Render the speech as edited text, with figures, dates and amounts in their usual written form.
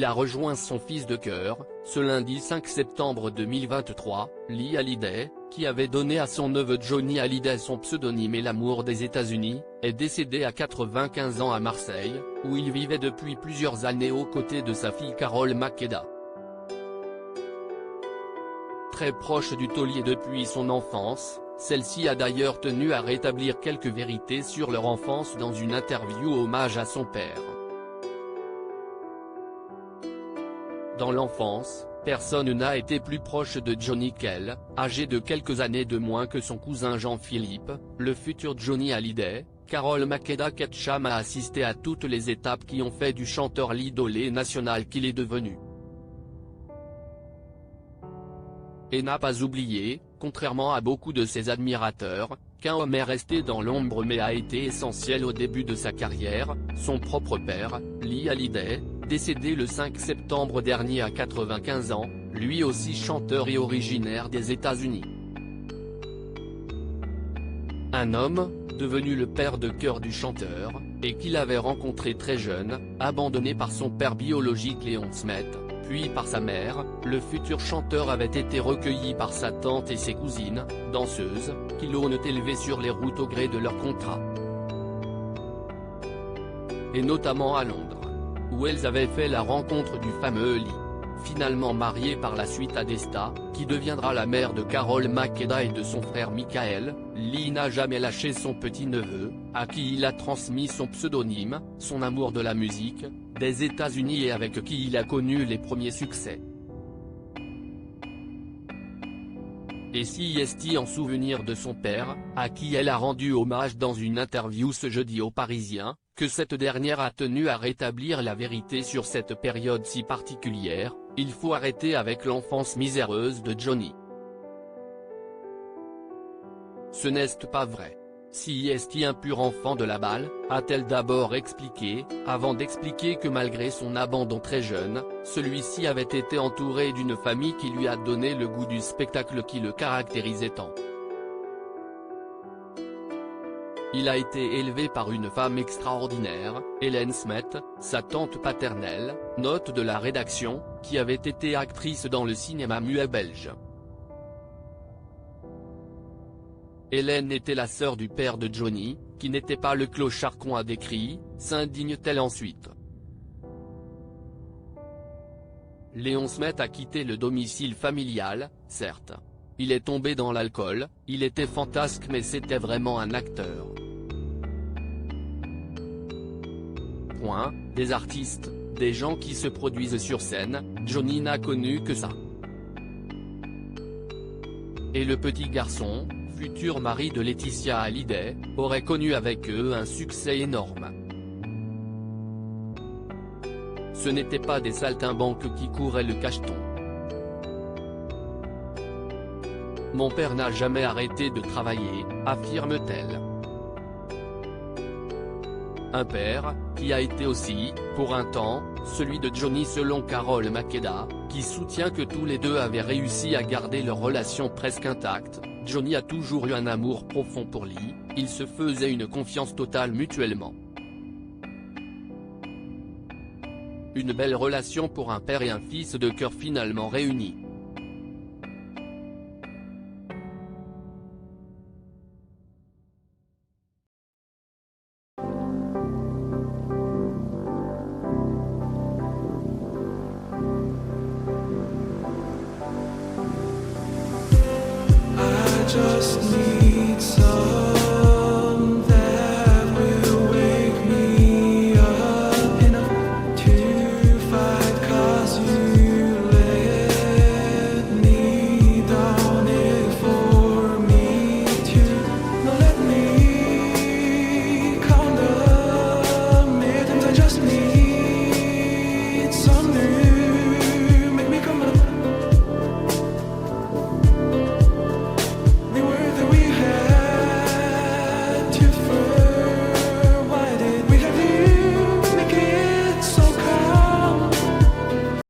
il a rejoint son fils de cœur, ce lundi 5 septembre 2023, Lee Hallyday, qui avait donné à son neveu Johnny Hallyday son pseudonyme et l'amour des États-Unis, est décédé à 95 ans à Marseille, où il vivait depuis plusieurs années aux côtés de sa fille Carole Makeda. Très proche du taulier depuis son enfance, celle-ci a d'ailleurs tenu à rétablir quelques vérités sur leur enfance dans une interview hommage à son père. Dans l'enfance, personne n'a été plus proche de Johnny qu'elle, âgé de quelques années de moins que son cousin Jean-Philippe, le futur Johnny Hallyday. Carole Makeda Ketcham a assisté à toutes les étapes qui ont fait du chanteur l'idolé national qu'il est devenu. Et n'a pas oublié, contrairement à beaucoup de ses admirateurs, qu'un homme est resté dans l'ombre mais a été essentiel au début de sa carrière, son propre père, Lee Hallyday, décédé le 5 septembre dernier à 95 ans, lui aussi chanteur et originaire des États-Unis. Un homme, devenu le père de cœur du chanteur, et qu'il avait rencontré très jeune, abandonné par son père biologique Léon Smet, puis par sa mère, le futur chanteur avait été recueilli par sa tante et ses cousines, danseuses, qui l'ont élevé sur les routes au gré de leur contrat. Et notamment à Londres, où elles avaient fait la rencontre du fameux Lee, finalement marié par la suite à Desta, qui deviendra la mère de Carole Makeda et de son frère Michael. Lee n'a jamais lâché son petit-neveu, à qui il a transmis son pseudonyme, son amour de la musique, des États-Unis et avec qui il a connu les premiers succès. Et si est en souvenir de son père, à qui elle a rendu hommage dans une interview ce jeudi au Parisien, que cette dernière a tenu à rétablir la vérité sur cette période si particulière, il faut arrêter avec l'enfance miséreuse de Johnny. Ce n'est pas vrai. Si est un pur enfant de la balle, a-t-elle d'abord expliqué, avant d'expliquer que malgré son abandon très jeune, celui-ci avait été entouré d'une famille qui lui a donné le goût du spectacle qui le caractérisait tant. Il a été élevé par une femme extraordinaire, Hélène Smet, sa tante paternelle, note de la rédaction, qui avait été actrice dans le cinéma muet belge. Hélène était la sœur du père de Johnny, qui n'était pas le clochard qu'on a décrit, s'indigne-t-elle ensuite. Léon Smet a quitté le domicile familial, certes. Il est tombé dans l'alcool, il était fantasque mais c'était vraiment un acteur. Point, des artistes, des gens qui se produisent sur scène, Johnny n'a connu que ça. Et le petit garçon, futur mari de Laetitia Hallyday, aurait connu avec eux un succès énorme. Ce n'étaient pas des saltimbanques qui couraient le cacheton. Mon père n'a jamais arrêté de travailler, affirme-t-elle. Un père, qui a été aussi, pour un temps, celui de Johnny selon Carole Makeda, qui soutient que tous les deux avaient réussi à garder leur relation presque intacte. Johnny a toujours eu un amour profond pour Lee, ils se faisaient une confiance totale mutuellement. Une belle relation pour un père et un fils de cœur finalement réunis. Just need